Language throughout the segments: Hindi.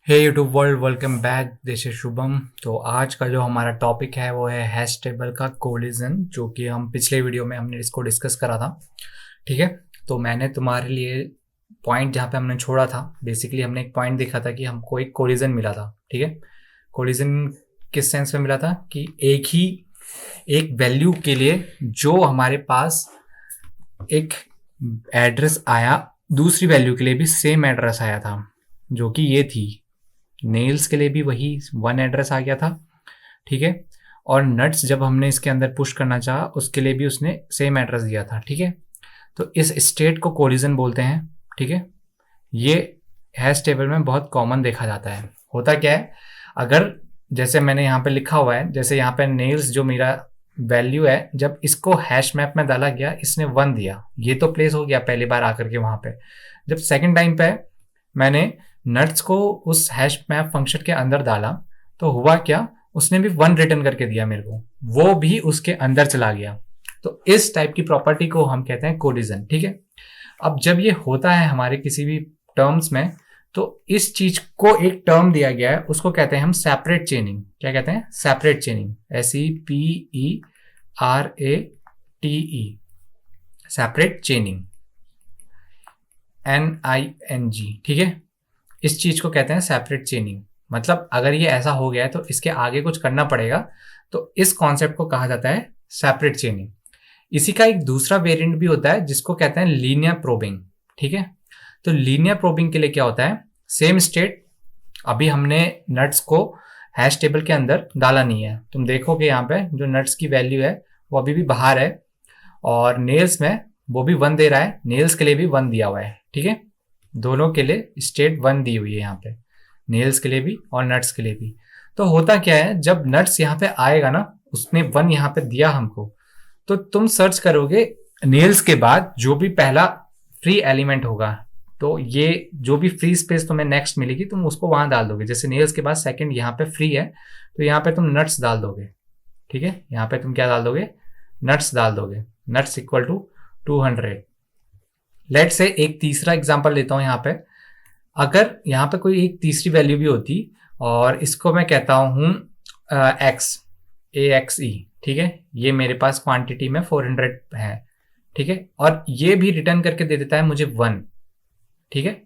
Hey YouTube world, welcome back. This is Shubham. तो आज का जो हमारा टॉपिक है वो है हैश टेबल का कोलिजन, जो कि हम पिछले वीडियो में हमने इसको डिस्कस करा था। ठीक है, तो मैंने तुम्हारे लिए पॉइंट जहाँ पे हमने छोड़ा था, बेसिकली हमने एक पॉइंट देखा था कि हमको एक कोलिजन मिला था। ठीक है, कोलिजन किस सेंस में मिला था कि एक वैल्यू के लिए जो हमारे पास एक एड्रेस आया, दूसरी वैल्यू के लिए भी सेम एड्रेस आया था, जो कि ये थी। नेल्स के लिए भी वही वन एड्रेस आ गया था। ठीक है, और नट्स जब हमने इसके अंदर पुश करना चाहा उसके लिए भी उसने सेम एड्रेस दिया था। ठीक है, तो इस स्टेट को कोलिजन बोलते हैं। ठीक है, ये हैश टेबल में बहुत कॉमन देखा जाता है। होता क्या है, अगर जैसे मैंने यहाँ पे लिखा हुआ है, जैसे यहाँ पे नेल्स जो मेरा वैल्यू है, जब इसको हैश मैप में डाला गया इसने 1 दिया, ये तो प्लेस हो गया पहली बार आकर के वहां पे। जब सेकंड टाइम पे मैंने नट्स को उस हैश मैप फंक्शन के अंदर डाला तो हुआ क्या, उसने भी 1 रिटर्न करके दिया मेरे को, वो भी उसके अंदर चला गया। तो इस टाइप की प्रॉपर्टी को हम कहते हैं कोलिजन। ठीक है, अब जब ये होता है हमारे किसी भी टर्म्स में, तो इस चीज को एक टर्म दिया गया है, उसको कहते हैं हम सेपरेट चेनिंग। क्या कहते हैं? सेपरेट चेनिंग। SEPERATE, separate चेनिंग, NING। ठीक है, इस चीज को कहते हैं सेपरेट चेनिंग। मतलब अगर ये ऐसा हो गया है तो इसके आगे कुछ करना पड़ेगा, तो इस कॉन्सेप्ट को कहा जाता है सेपरेट चेनिंग। इसी का एक दूसरा वेरिएंट भी होता है जिसको कहते हैं लीनियर प्रोबिंग। ठीक है, तो लीनियर प्रोबिंग के लिए क्या होता है, सेम स्टेट, अभी हमने नट्स को हैश टेबल के अंदर डाला नहीं है। तुम देखोगे यहाँ पे जो नट्स की वैल्यू है वो अभी भी बाहर है, और नेल्स में वो भी 1 दे रहा है, नेल्स के लिए भी 1 दिया हुआ है। ठीक है, दोनों के लिए स्टेट 1 दी हुई है यहाँ पे, नेल्स के लिए भी और नट्स के लिए भी। तो होता क्या है, जब नट्स यहाँ पे आएगा ना, उसने 1 यहाँ पे दिया हमको, तो तुम सर्च करोगे नेल्स के बाद जो भी पहला फ्री एलिमेंट होगा, तो ये जो भी फ्री स्पेस तुम्हें नेक्स्ट मिलेगी तुम उसको वहां डाल दोगे। जैसे नेल्स के बाद सेकंड यहाँ पे फ्री है, तो यहाँ पे तुम नट्स डाल दोगे। ठीक है, यहाँ पे तुम क्या डाल दोगे? नट्स डाल दोगे। Nuts equal to 200। लेट से एक तीसरा एग्जांपल लेता हूं यहाँ पे। अगर यहाँ पे कोई एक तीसरी वैल्यू भी होती और इसको मैं कहता हूं एक्स, AXE। ठीक है, ये मेरे पास क्वांटिटी में 400 है। ठीक है, और ये भी रिटर्न करके दे देता है मुझे 1। ठीक है,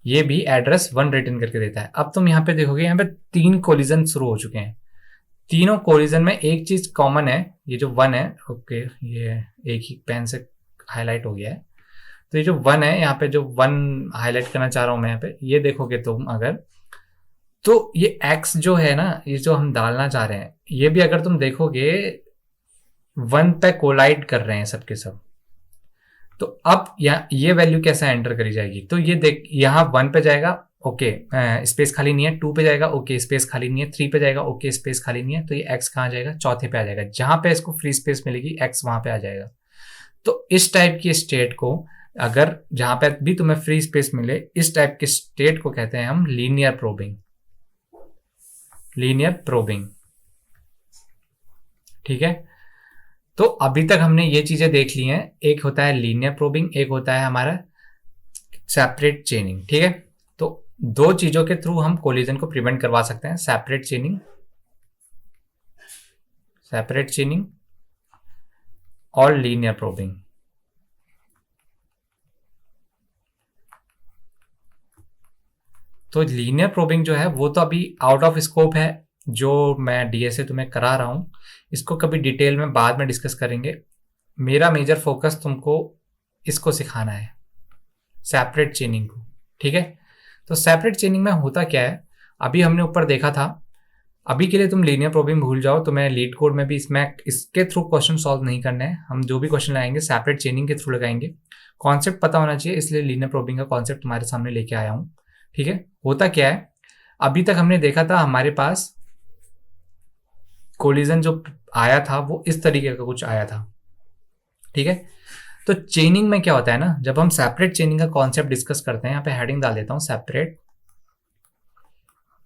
ये भी एड्रेस 1 रिटर्न करके देता है। अब तुम यहाँ पे देखोगे, यहाँ पे 3 कोलिजन शुरू हो चुके हैं। तीनों कोलिजन में एक चीज कॉमन है, ये जो 1 है, ओके, ये एक ही पेन से हाईलाइट हो गया है। तो ये जो 1 है, यहाँ पे जो 1 हाईलाइट करना चाह रहा हूं मैं यहाँ पे, ये देखोगे तुम अगर, तो ये x जो है ना, ये जो हम डालना चाह रहे हैं, ये भी अगर तुम देखोगे 1 पे कोलाइड कर रहे हैं सबके सब। तो अब यहाँ ये वैल्यू कैसे एंटर करी जाएगी, तो ये देख, यहाँ 1 पे जाएगा, ओके, स्पेस खाली नहीं है। 2 पे जाएगा, ओके, स्पेस खाली नहीं है। 3 पे जाएगा, ओके, स्पेस खाली नहीं है। तो ये x कहाँ जाएगा? चौथे पे आ जाएगा। जहां पे इसको फ्री स्पेस मिलेगी x वहां पे आ जाएगा। तो इस टाइप की स्टेट को, अगर जहां पे भी तुम्हें फ्री स्पेस मिले, इस टाइप के स्टेट को कहते हैं हम लीनियर प्रोबिंग। Linear probing. ठीक है, तो अभी तक हमने ये चीजें देख ली हैं। एक होता है लीनियर प्रोबिंग, एक होता है हमारा सेपरेट चेनिंग। ठीक है, तो 2 चीजों के थ्रू हम कोलिजन को प्रिवेंट करवा सकते हैं, सेपरेट चेनिंग, सेपरेट चेनिंग और लीनियर प्रोबिंग। तो लीनियर प्रोबिंग जो है वो तो अभी आउट ऑफ स्कोप है, जो मैं डीएसए तुम्हें करा रहा हूं। इसको कभी डिटेल में बाद में डिस्कस करेंगे। मेरा मेजर फोकस तुमको इसको सिखाना है, सेपरेट चेनिंग को। ठीक है, तो सेपरेट चेनिंग में होता क्या है, अभी हमने ऊपर देखा था। अभी के लिए तुम लीनियर प्रोबिंग भूल जाओ, तो मैं लीड कोड में भी इसके थ्रू क्वेश्चन सॉल्व नहीं करने हैं। हम जो भी क्वेश्चन लगाएंगे सेपरेट चेनिंग के थ्रू लगाएंगे। कॉन्सेप्ट पता होना चाहिए, इसलिए लीनियर प्रोबिंग का कॉन्सेप्ट तुम्हारे सामने लेके आया हूं। ठीक है, होता क्या है, अभी तक हमने देखा था हमारे पास कोलिजन जो आया था वो इस तरीके का कुछ आया था। ठीक है, तो चेनिंग में क्या होता है ना, जब हम सेपरेट चेनिंग का कॉन्सेप्ट डिस्कस करते हैं, यहाँ पे हेडिंग डाल देता हूं, सेपरेट,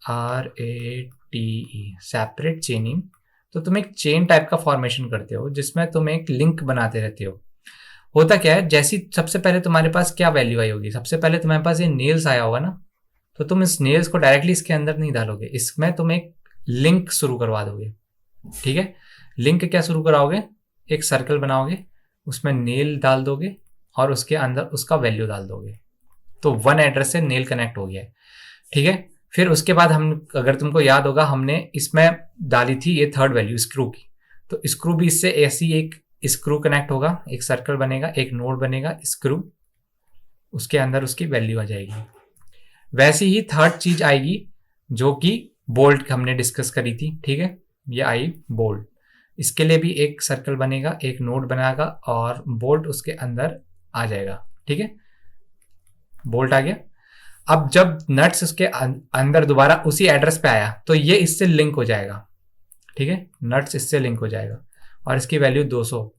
RATE, सेपरेट चेनिंग। तो तुम एक चेन टाइप का फॉर्मेशन करते हो जिसमें तुम एक लिंक बनाते रहते हो। होता क्या है, जैसी सबसे पहले तुम्हारे पास क्या वैल्यू आई होगी, सबसे पहले तुम्हारे पास ये नेल्स आया होगा ना, तो तुम इस नेल्स को डायरेक्टली इसके अंदर नहीं डालोगे, इसमें तुम एक लिंक शुरू करवा दोगे। ठीक है, लिंक क्या शुरू कराओगे, एक सर्कल बनाओगे, उसमें नेल डाल दोगे और उसके अंदर उसका वैल्यू डाल दोगे, तो वन एड्रेस से नेल कनेक्ट हो गया है। ठीक है, फिर उसके बाद हम, अगर तुमको याद होगा, हमने इसमें डाली थी ये थर्ड वैल्यू स्क्रू की, तो स्क्रू भी इससे ऐसी एक स्क्रू कनेक्ट होगा, एक सर्कल बनेगा, एक नोड बनेगा स्क्रू, उसके अंदर उसकी वैल्यू आ जाएगी। वैसी ही थर्ड चीज आएगी जो कि बोल्ट हमने डिस्कस करी थी। ठीक है, ये आई बोल्ट, इसके लिए भी एक सर्कल बनेगा, एक नोड बनाएगा और बोल्ट उसके अंदर आ जाएगा। ठीक है, बोल्ट आ गया। अब जब नट्स उसके अंदर दोबारा उसी एड्रेस पे आया तो ये इससे लिंक हो जाएगा। ठीक है, नट्स इससे लिंक हो जाएगा और इसकी वैल्यू 200।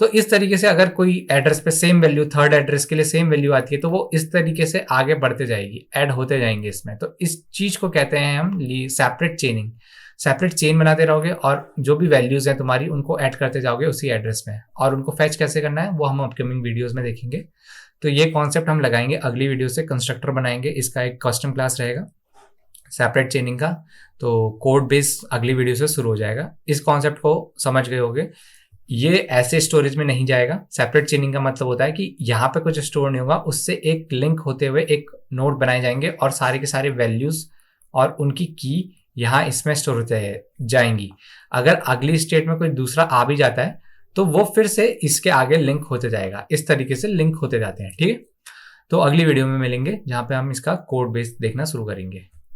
तो इस तरीके से अगर कोई एड्रेस पे सेम वैल्यू, थर्ड एड्रेस के लिए सेम वैल्यू आती है, तो वो इस तरीके से आगे बढ़ते जाएगी, ऐड होते जाएंगे इसमें। तो इस चीज को कहते हैं हम सेपरेट चेनिंग। सेपरेट चेन बनाते रहोगे और जो भी वैल्यूज हैं तुम्हारी उनको ऐड करते जाओगे उसी एड्रेस में, और उनको फैच कैसे करना है वो हम अपकमिंग वीडियोज में देखेंगे। तो ये कॉन्सेप्ट हम लगाएंगे अगली वीडियो से, कंस्ट्रक्टर बनाएंगे, इसका एक कस्टम क्लास रहेगा सेपरेट चेनिंग का। तो कोड बेस अगली वीडियो से शुरू हो जाएगा। इस कॉन्सेप्ट को समझ गए होगे, ये ऐसे स्टोरेज में नहीं जाएगा। सेपरेट चेनिंग का मतलब होता है कि यहाँ पे कुछ स्टोर नहीं होगा, उससे एक लिंक होते हुए एक नोड बनाए जाएंगे और सारे के सारे वैल्यूज और उनकी की यहाँ इसमें स्टोर होते जाएंगी। अगर अगली स्टेट में कोई दूसरा आ भी जाता है तो वो फिर से इसके आगे लिंक होते जाएगा। इस तरीके से लिंक होते जाते हैं। ठीक है, तो अगली वीडियो में मिलेंगे जहाँ पे हम इसका कोड बेस देखना शुरू करेंगे।